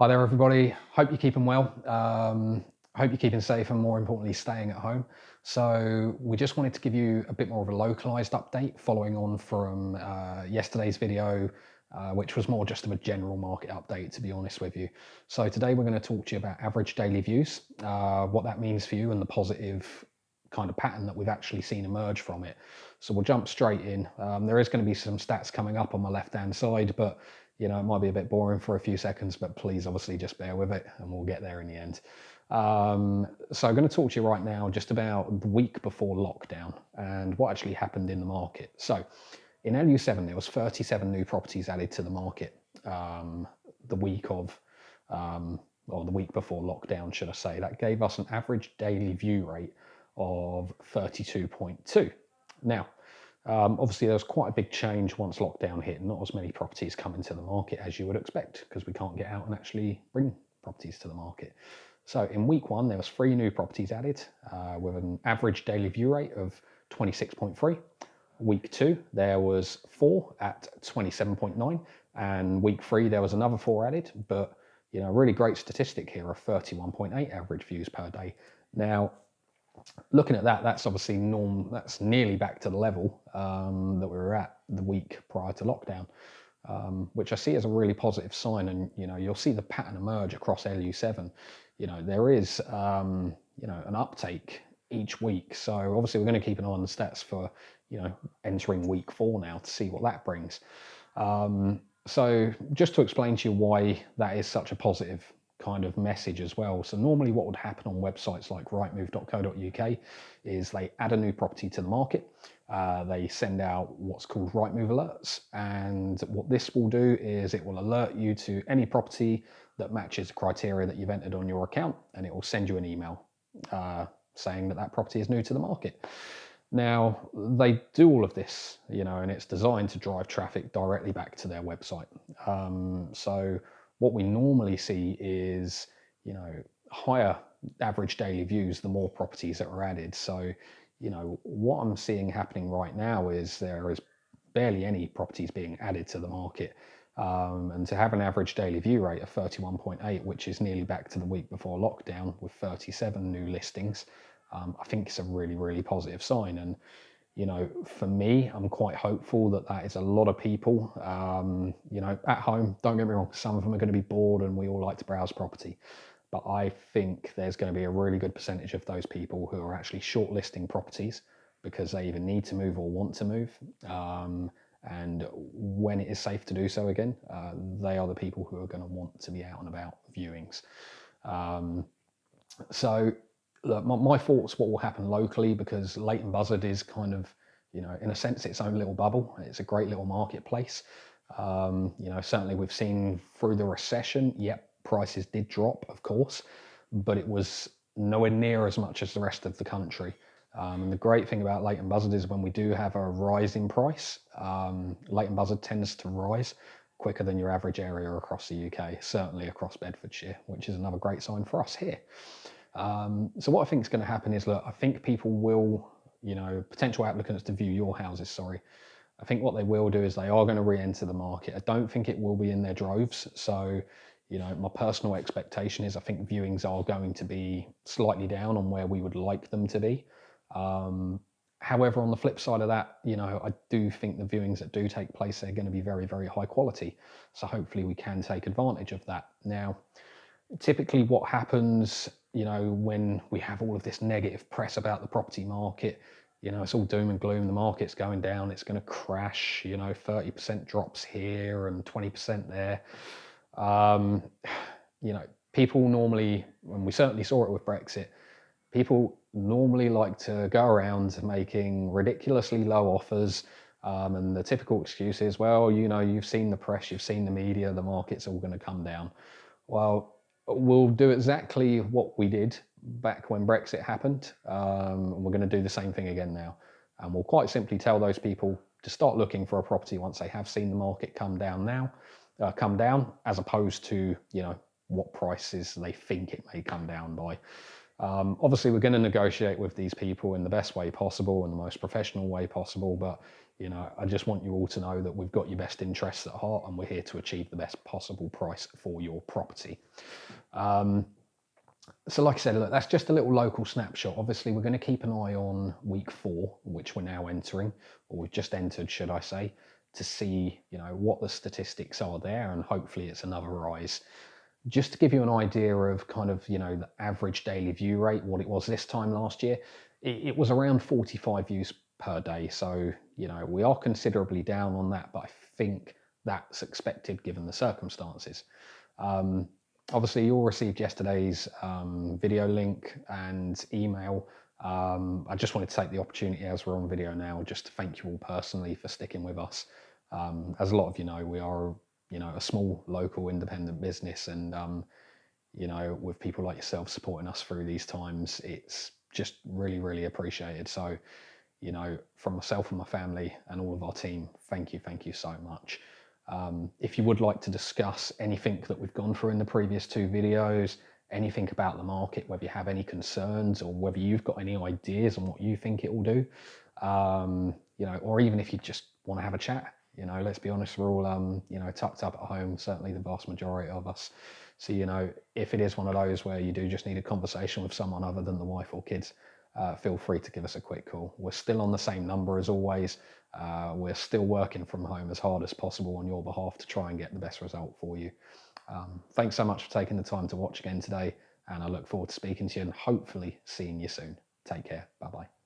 Hi there, everybody. Hope you're keeping well. Hope you're keeping safe and, more importantly, staying at home. So we just wanted to give you a bit more of a localized update following on from yesterday's video, which was more just of a general market update, to be honest with you. So today we're going to talk to you about average daily views, what that means for you and the positive kind of pattern that we've actually seen emerge from it. So we'll jump straight in. There is going to be some stats coming up on my left-hand side, but you know, it might be a bit boring for a few seconds, but please obviously just bear with it and we'll get there in the end. So I'm going to talk to you right now just about the week before lockdown and what actually happened in the market. So in LU7, there was 37 new properties added to the market the week of, or the week before lockdown, should I say. That gave us an average daily view rate of 32.2. Now, obviously, there was quite a big change once lockdown hit. Not as many properties come into the market as you would expect because we can't get out and actually bring properties to the market. So in week one, there was 3 new properties added with an average daily view rate of 26.3. Week 2, there was 4 at 27.9, and week 3 there was another 4 added. But you know, a really great statistic here of 31.8 average views per day. Now, looking at that, that's obviously that's nearly back to the level that we were at the week prior to lockdown, which I see as a really positive sign. And you know, you'll see the pattern emerge across LU7. You know, there is you know, an uptake each week. So obviously we're going to keep an eye on the stats for, you know, entering week 4 now to see what that brings. So just to explain to you why that is such a positive kind of message as well. So normally what would happen on websites like rightmove.co.uk is they add a new property to the market. They send out what's called Rightmove alerts. And what this will do is it will alert you to any property that matches the criteria that you've entered on your account, and it will send you an email saying that that property is new to the market. Now, they do all of this, you know, and it's designed to drive traffic directly back to their website. So what we normally see is, you know, higher average daily views the more properties that are added. So, you know, what I'm seeing happening right now is there is barely any properties being added to the market. And to have an average daily view rate of 31.8, which is nearly back to the week before lockdown with 37 new listings, I think it's a really, really positive sign. And, you know, for me, I'm quite hopeful that that is a lot of people, you know, at home. Don't get me wrong, some of them are going to be bored and we all like to browse property. But I think there's going to be a really good percentage of those people who are actually shortlisting properties because they either need to move or want to move. And when it is safe to do so again, they are the people who are going to want to be out and about viewings. So look, my thoughts, what will happen locally, because Leighton Buzzard is kind of, you know, in a sense, its own little bubble. It's a great little marketplace. You know, certainly we've seen through the recession, yep, prices did drop, of course, but it was nowhere near as much as the rest of the country. And the great thing about Leighton Buzzard is when we do have a rise in price, Leighton Buzzard tends to rise quicker than your average area across the UK, certainly across Bedfordshire, which is another great sign for us here. So what I think is going to happen is, look, I think people will, you know, potential applicants to view your houses, sorry. I think what they will do is they are going to re-enter the market. I don't think it will be in their droves. So, you know, my personal expectation is I think viewings are going to be slightly down on where we would like them to be. However, on the flip side of that, you know, I do think the viewings that do take place are going to be very, very high quality. So hopefully we can take advantage of that. Now, typically what happens, you know, when we have all of this negative press about the property market, you know, it's all doom and gloom, the market's going down, it's going to crash, you know, 30% drops here and 20% there. You know, people normally, and we certainly saw it with Brexit, people normally like to go around making ridiculously low offers. And the typical excuse is, well, you know, you've seen the press, you've seen the media, the market's all going to come down. Well, we'll do exactly what we did back when Brexit happened. We're going to do the same thing again now. And we'll quite simply tell those people to start looking for a property once they have seen the market come down as opposed to, you know, what prices they think it may come down by. Obviously, we're going to negotiate with these people in the best way possible and the most professional way possible. But, you know, I just want you all to know that we've got your best interests at heart and we're here to achieve the best possible price for your property. So like I said, look, that's just a little local snapshot. Obviously, we're going to keep an eye on week 4, which we're now entering, or we've just entered, should I say, to see, you know, what the statistics are there, and hopefully it's another rise. Just to give you an idea of kind of, you know, the average daily view rate, what it was this time last year, it was around 45 views per day. So, you know, we are considerably down on that, but I think that's expected given the circumstances. Obviously, you all received yesterday's video link and email. I just wanted to take the opportunity, as we're on video now, just to thank you all personally for sticking with us. As a lot of you know, we are, you know, a small local independent business, and you know, with people like yourself supporting us through these times, it's just really, really appreciated. So, you know, from myself and my family and all of our team, thank you so much. If you would like to discuss anything that we've gone through in the previous 2 videos, anything about the market, whether you have any concerns or whether you've got any ideas on what you think it will do, you know, or even if you just want to have a chat, you know, let's be honest, we're all, you know, tucked up at home, certainly the vast majority of us. So, you know, if it is one of those where you do just need a conversation with someone other than the wife or kids, feel free to give us a quick call. We're still on the same number as always. We're still working from home as hard as possible on your behalf to try and get the best result for you. Thanks so much for taking the time to watch again today, and I look forward to speaking to you and hopefully seeing you soon. Take care. Bye-bye.